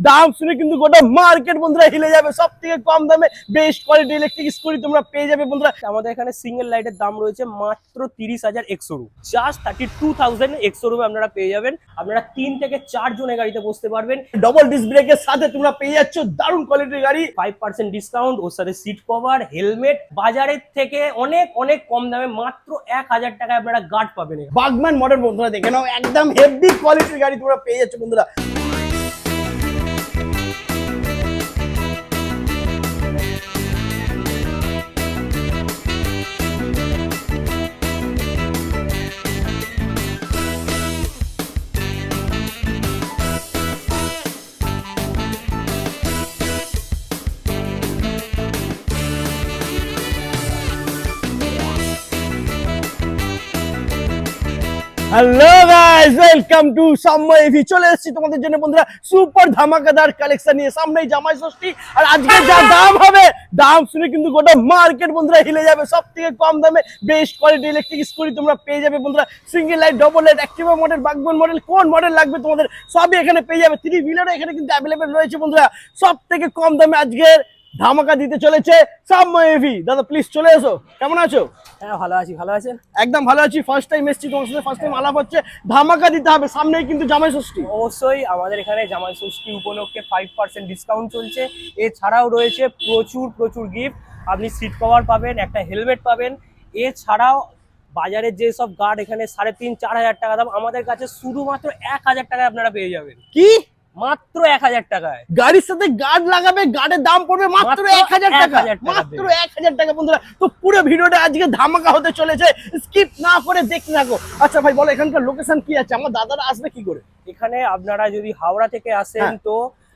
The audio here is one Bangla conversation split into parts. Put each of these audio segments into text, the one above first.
দাম শুনে কিন্তু গোটা মার্কেট বন্ধুরা হিলে যাবে। সব থেকে কম দামে বেস্ট কোয়ালিটি ইলেকট্রিক স্কুটি তোমরা পেয়ে যাবে বন্ধুরা। আমাদের এখানে সিঙ্গেল লাইটের দাম রয়েছে মাত্র 30,000 এক্সোরুম, জাস্ট 32,000 এক্সোরুমে আপনারা পেয়ে যাবেন। আপনারা 3 থেকে 4 জনের গাড়িতে বসতে পারবেন। ডবল ডিস্ক ব্রেকের সাথে তোমরা পেয়ে যাচ্ছ দারুণ কোয়ালিটির গাড়ি। 5% ডিসকাউন্ট, ওর সাথে সিট কভার, হেলমেট, বাজারের থেকে অনেক অনেক কম দামে মাত্র 1,000 টাকায় আপনারা গার্ড পাবেন। বাগম্যান মডেল বন্ধুরা দেখে নাও, একদম হেভি কোয়ালিটির গাড়ি তোমরা পেয়ে যাচ্ছ বন্ধুরা। হ্যালো গাইস, ওয়েলকাম টু সাম্মা এভি। চলে এসেছি তোমাদের জন্য বন্ধুরা সুপার ধামাকাদার কালেকশন নিয়ে। সামনেই জামাই ষষ্ঠী, আর আজকে যা দাম হবে, দাম শুনে কিন্তু গোটা মার্কেট বন্ধুরা হিলে যাবে। সব থেকে কম দামে বেস্ট কোয়ালিটি ইলেকট্রিক স্কুটি তোমরা পেয়ে যাবে বন্ধুরা। Single light, double light, Activa model, Burgman model, কোন মডেল লাগবে তোমাদের সবই এখানে পেয়ে যাবে। 3 হুইলারও এখানে কিন্তু অ্যাভেলেবেল রয়েছে বন্ধুরা। সব থেকে কম দামে আজকের ধামাকা দিতে চলেছে সাম্মা এভি। দাদা প্লিজ চলে এসো, কেমন আছো? হ্যাঁ ভালো আছি, ভালো আছেন? একদম ভালো আছি। ফার্স্ট টাইম এসেছি তোমার সাথে, ফার্স্ট টাইম আলাপ হচ্ছে। ধামাকা দিতে হবে, সামনেই কিন্তু জামাই ষষ্ঠী। অবশ্যই আমাদের এখানে জামাই ষষ্ঠী উপলক্ষে 5% ডিসকাউন্ট চলছে। এছাড়াও রয়েছে প্রচুর প্রচুর গিফট। আপনি সিট কভার পাবেন, একটা হেলমেট পাবেন। এছাড়াও বাজারের যে সব গার্ড এখানে 3,500-4 হাজার টাকা দাম, আমাদের কাছে শুধুমাত্র 1,000 টাকায় আপনারা পেয়ে যাবেন। কি মাত্র 1,000 টাকায় গাড়ির সাথে গার্ড লাগাবে, গার্ডের দাম পড়বে মাত্র 1,000 টাকা। 1,000 টাকা মাত্র 1,000 টাকা বন্ধুরা। তো পুরো ভিডিওটা আজকে ধামাকা হতে চলেছে, স্কিপ না করে দেখতে থাকো। আচ্ছা ভাই বলো, এখানকার লোকেশন কি আছে? আমার দাদারা আসবে কি করে? এখানে আপনারা যদি হাওড়া থেকে আসেন তো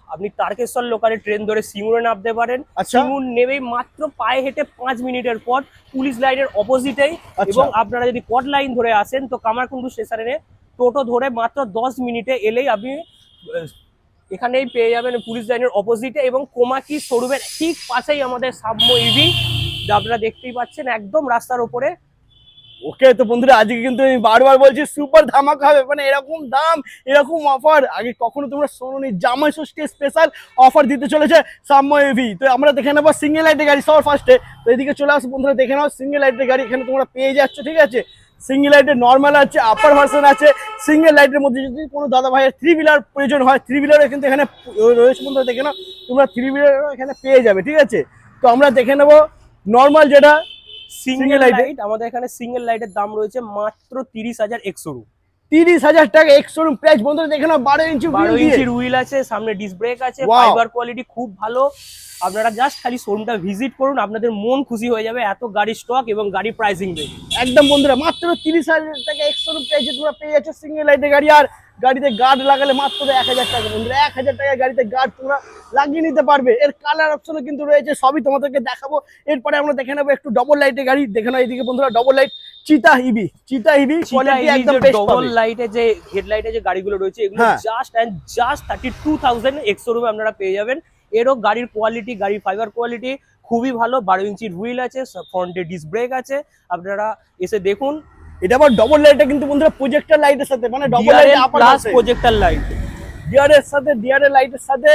আপনি তারকেশ্বর লোকালে ট্রেন ধরে সিঙ্গুরে নামতে পারেন। সিঙ্গুর নেমেই মাত্র পায়ে হেঁটে 5 মিনিটের পর পুলিশ লাইনের অপোজিটেই। এবং আপনারা যদি কট লাইন ধরে আসেন তো কামারকুণ্ডু স্টেশনে টোটো ধরে মাত্র 10 মিনিটে এলেই আপনি এখানেই পেয়ে যাবেন পুলিশ লাইনের অপোজিটে। এবং কোমাকি শোরুমের ঠিক পাশেই আমাদের সাম্মা ইভি, যা আপনারা দেখতেই পাচ্ছেন একদম রাস্তার উপরে। ওকে তো বন্ধুরা, আজকে কিন্তু আমি বারবার বলছি সুপার ধামাকা হবে। মানে এরকম দাম, এরকম অফার আগে কখনো তোমরা শোনোনি। জামাই ষষ্ঠী স্পেশাল অফার দিতে চলেছে সাম্মা এভি। তো আমরা দেখে নেবো সিঙ্গেল লাইটের গাড়ি সবার ফার্স্টে। তো এদিকে চলে আসো বন্ধুরা, দেখে নাও সিঙ্গেল লাইটের গাড়ি এখানে তোমরা পেয়ে যাচ্ছ। ঠিক আছে, সিঙ্গেল লাইটের নর্মাল আছে, আপার ভার্সন আছে। সিঙ্গেল লাইটের মধ্যে যদি কোনো দাদা ভাইয়ের 3 হুইলার প্রয়োজন হয়, 3 হুইলারও কিন্তু এখানে রয়েছে বন্ধুরা। দেখে নাও তোমরা 3 হুইলারও এখানে পেয়ে যাবে। ঠিক আছে, তো আমরা দেখে নেবো নর্মাল যেটা সিঙ্গেল লাইট। আমাদের এখানে সিঙ্গেল লাইটের দাম রয়েছে মাত্র 30,000 এক্সোরুম। 30,000 টাকা এক্সশোরুম প্রাইস বন্ধুরা। দেখে নাও 12 ইঞ্চির হুইল আছে, সামনে ডিস্ক ব্রেক আছে, ফাইবার কোয়ালিটি খুব ভালো। আপনারা জাস্ট খালি শোরুমটা ভিজিট করুন, আপনাদের মন খুশি হয়ে যাবে। এত গাড়ি স্টক এবং গাড়ি প্রাইসিং দেখে একদম বন্ধুরা মাত্র 30,000 টাকা এক্সশোরুম প্রাইসে তোমরা পেয়ে যাচ্ছ সিঙ্গেল লাইটের গাড়ি। আর গাড়িতে গার্ড লাগালে মাত্র 1,000 টাকা বন্ধুরা। 1,000 টাকায় গাড়িতে গার্ড তোমরা লাগিয়ে নিতে পারবে। এর কালার অপশনও কিন্তু রয়েছে, সবই তোমাদেরকে দেখাবো। এরপরে আমরা দেখে নেবো একটু ডবল লাইটের গাড়ি। দেখে নাও এদিকে বন্ধুরা ডবল লাইট চিতা হিবি কোয়ালিটি একদম বেস্ট পাবে। ডবল লাইটে যে হেডলাইটে যে গাড়িগুলো রয়েছে এগুলো জাস্ট 32,000 এক্সোরুমে আপনারা পেয়ে যাবেন। এরও গাড়ির কোয়ালিটি, গাড়ির ফাইবার কোয়ালিটি খুবই ভালো। 12 ইঞ্চির হুইল আছে, ফ্রন্টে ডিস্ক ব্রেক আছে। আপনারা এসে দেখুন। এটা আবার ডবল লাইটে কিন্তু বন্ধুরা প্রজেক্টর লাইটের সাথে, মানে double light plus projector light, ডিআরএর সাথে, ডিআরএল লাইটের সাথে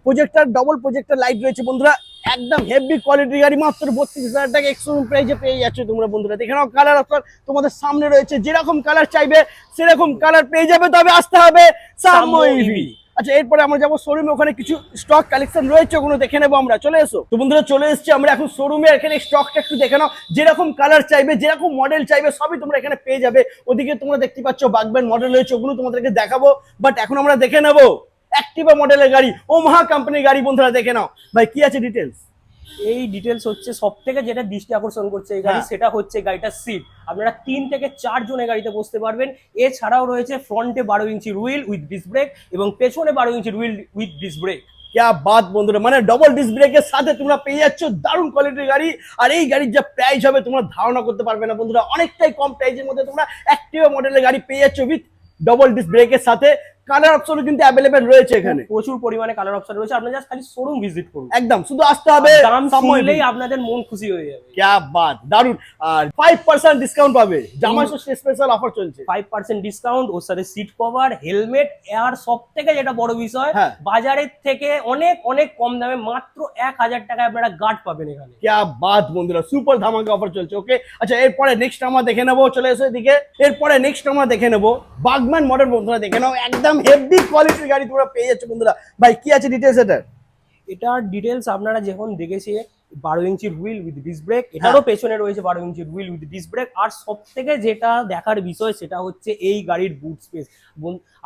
প্রজেক্টর, ডবল প্রজেক্টর লাইট রয়েছে বন্ধুরা। একদম হেভি কোয়ালিটির গাড়ি মাত্র 32,000 টাকা এক্সশোরুম প্রাইসে পেয়ে যাচ্ছে তোমরা বন্ধুরা। দেখে নাও কালার অপশন তোমাদের সামনে রয়েছে, যেরকম কালার চাইবে সেরকম কালার পেয়ে যাবে। তবে আসতে হবে সাম্মা ইভি। আচ্ছা, এরপরে আমরা যাবো শোরুমে, ওখানে কিছু স্টক কালেকশন রয়েছে, ওগুলো দেখে নেবো আমরা। চলে এসো তো বন্ধুরা, চলে এসেছি আমরা এখন শোরুমে। এখানে স্টকটা একটু দেখে নাও, যেরকম কালার চাইবে, যেরকম মডেল চাইবে সবই তোমরা এখানে পেয়ে যাবে। ওদিকে তোমরা দেখতে পাচ্ছ বাগম্যান মডেল রয়েছে, ওগুলো তোমাদেরকে দেখাবো। বাট এখন আমরা দেখে নেবো অ্যাক্টিভা মডেলের গাড়ি, ওমাহা কোম্পানির গাড়ি বন্ধুরা। দেখে নাও ভাই কি আছে ডিটেলস। এই ডিটেলস হচ্ছে সব থেকে যেটা দৃষ্টি আকর্ষণ করছে এই গাড়ি, সেটা হচ্ছে গাড়িটার সিট। আপনারা 3 থেকে 4 জনের গাড়িতে বসতে পারবেন। এছাড়াও রয়েছে ফ্রন্টে 12 ইঞ্চির হুইল উইথ ডিস্ক ব্রেক এবং পেছনে 12 ইঞ্চির হুইল উইথ ডিস্ক ব্রেক। क्या बात বন্ধুরা, মানে ডবল ডিস্ক ব্রেকের সাথে তোমরা পেয়ে যাচ্ছ দারুণ কোয়ালিটির গাড়ি। আর এই গাড়ির যা প্রাইস হবে তোমরা ধারণা করতে পারবে না বন্ধুরা। অনেকটাই কম প্রাইসের মধ্যে তোমরা অ্যাক্টিভা মডেলের গাড়ি পেয়ে যাচ্ছ উইথ ডবল ডিস্ক ব্রেকের সাথে। কালার অপশনও কিন্তু অ্যাভেলেবেল রয়েছে এখানে, প্রচুর পরিমাণে কালার অপশন রয়েছে, আপনারা জাস্ট খালি শোরুম ভিজিট করুন, একদম শুধু আসতে হবে, দাম সময় শুনলেই দিন। আপনাদের মন খুশি হয়ে যাবে। क्या बात, দারুন। আর 5% ডিসকাউন্ট পাবে, জামাই ষষ্ঠী স্পেশাল অফার চলছে। 5% ডিসকাউন্ট, ওর সাথে সিট কভার, হেলমেট, আর সব থেকে যেটা বড় বিষয়, হ্যাঁ। বাজারের থেকে অনেক অনেক কম দামে মাত্র 1000 টাকায় আপনারা গার্ড পাবেন এখানে। क्या बात বন্ধুরা, সুপার ধামাকা অফার চলছে। ওকে, আচ্ছা এরপরে নেক্সট আমরা দেখে নেবো, চলে এসো এদিকে। এরপরে নেক্সট আমরা দেখে নেবো বাগম্যান মডেল। বন্ধুরা দেখে নাও, একদম হেভি কোয়ালিটির গাড়ি তোমরা পেয়ে যাচ্ছ বন্ধুরা। ভাই কি আছে ডিটেলস এটার? এটার ডিটেলস আপনারা যখন দেখেছি 12 ইঞ্চির হুইল উইথ ডিস্ক ব্রেক, এটারও পেছনে রয়েছে 12 ইঞ্চির হুইল উইথ ডিস্ক ব্রেক। আর সব থেকে যেটা দেখার বিষয় সেটা হচ্ছে এই গাড়ির বুট স্পেস,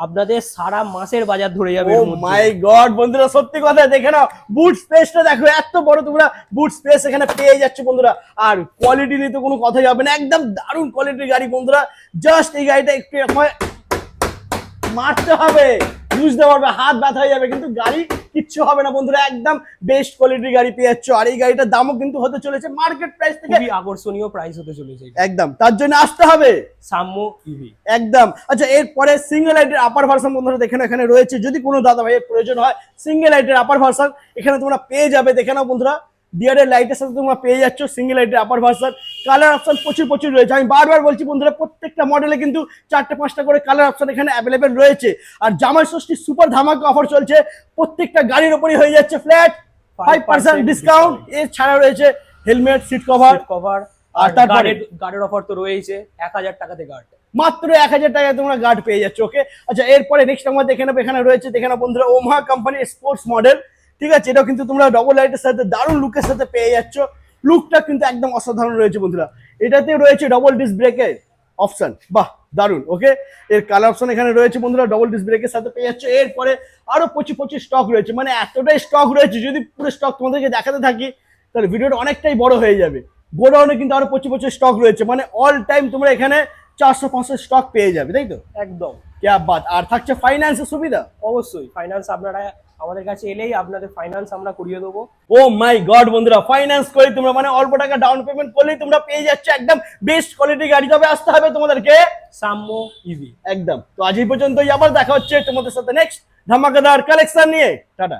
আপনাদের সারা মাসের বাজার ধরে যাবে ও এর মধ্যে। মাই গড বন্ধুরা, সত্যি কথা, দেখে নাও বুট স্পেসটা দেখো, এত বড় তোমরা বুট স্পেস এখানে পেয়ে যাচ্ছ বন্ধুরা। আর কোয়ালিটি নিয়ে তো কোনো কথাই হবে না, একদম দারুণ কোয়ালিটির গাড়ি বন্ধুরা। জাস্ট এই গাড়িটা একটু এরকম মারতে হবে, বুঝতে পারবে, হাত ব্যথা হয়ে যাবে, কিন্তু গাড়ি কিচ্ছু হবে না বন্ধুরা। একদম বেস্ট কোয়ালিটির গাড়ি পেয়ে যাচ্ছ। আর এই গাড়িটার দামও কিন্তু হতে চলেছে মার্কেট প্রাইস থেকে খুবই আকর্ষণীয় প্রাইস হতে চলেছে এটা। একদম, তার জন্য আসতে হবে সাম্য ইভি। একদম। আচ্ছা এরপরে সিঙ্গেল লাইটের আপার ভার্সন বন্ধুরা দেখে নাও এখানে রয়েছে। যদি কোনো দাদা ভাইয়ের প্রয়োজন হয় সিঙ্গেল লাইটের আপার ভার্সন এখানে তোমরা পেয়ে যাবে। দেখে নাও বন্ধুরা, ডিআরএল লাইটের সাথে তোমরা পেয়ে যাচ্ছ সিঙ্গেল লাইটের আপার ভার্সন। কালার অপশন প্রচুর প্রচুর রয়েছে, আমি বারবার বলছি বন্ধুরা, প্রত্যেকটা মডেলে কিন্তু 4-5টা করে কালার অপশন এখানে অ্যাভেলেবেল রয়েছে। আর জামাই ষষ্ঠী সুপার ধামাকা অফার চলছে, প্রত্যেকটা গাড়ির উপরই হয়ে যাচ্ছে ফ্ল্যাট 5% ডিসকাউন্ট। এছাড়া রয়েছে হেলমেট, সিট কভার, কভার, আর আর তারপরে গার্ডের অফার তো রয়েছে 1000 টাকাতে গার্ড। মাত্র 1000 টাকায় তোমরা গার্ড পেয়ে যাচ্ছ। ওকে, আচ্ছা এরপরে নেক্সট আমরা দেখে নেবো, এখানে রয়েছে দেখে নাও বন্ধুরা ওমাহা কোম্পানির স্পোর্টস মডেল। ঠিক আছে, এটাও কিন্তু তোমরা ডবল লাইটের সাথে দারুণ লুকের সাথে পেয়ে যাচ্ছ। লুকটা কিন্তু একদম অসাধারণ রয়েছে বন্ধুরা। এটাতে রয়েছে ডবল ডিস্ক ব্রেকের অপশন, বাহ দারুণ। ওকে, এর কালার অপশন এখানে রয়েছে বন্ধুরা, ডবল ডিস্ক ব্রেকের সাথে পেয়ে যাচ্ছ। এরপরে আরো 25 স্টক রয়েছে, মানে এতটাই স্টক রয়েছে, যদি পুরো স্টক তোমাদেরকে দেখাতে থাকি তাহলে ভিডিওটা অনেকটাই বড় হয়ে যাবে। গোডাউনে কিন্তু আরো 25 স্টক রয়েছে, মানে অল টাইম তোমরা এখানে 400-500 স্টক পেয়ে যাবে, তাই তো? একদম, क्या बात। আর থাকছে ফাইন্যান্সের সুবিধা। অবশ্যই ফাইন্যান্স আপনারা আমাদের কাছে এলেই আপনাদের ফাইন্যান্স আমরা করিয়ে দেবো। ও মাই গড বন্ধুরা, ফাইন্যান্স করে তোমরা মানে অল্প টাকা ডাউন পেমেন্ট করলেই তোমরা পেয়ে যাচ্ছ একদম বেস্ট কোয়ালিটি গাড়ি। তবে আসতে হবে তোমাদেরকে সাম্য ইভি। একদম। তো আজ এই পর্যন্তই, আবার দেখা হচ্ছে তোমাদের সাথে নেক্সট ধামাকাদার কালেকশন নিয়ে। টাটা।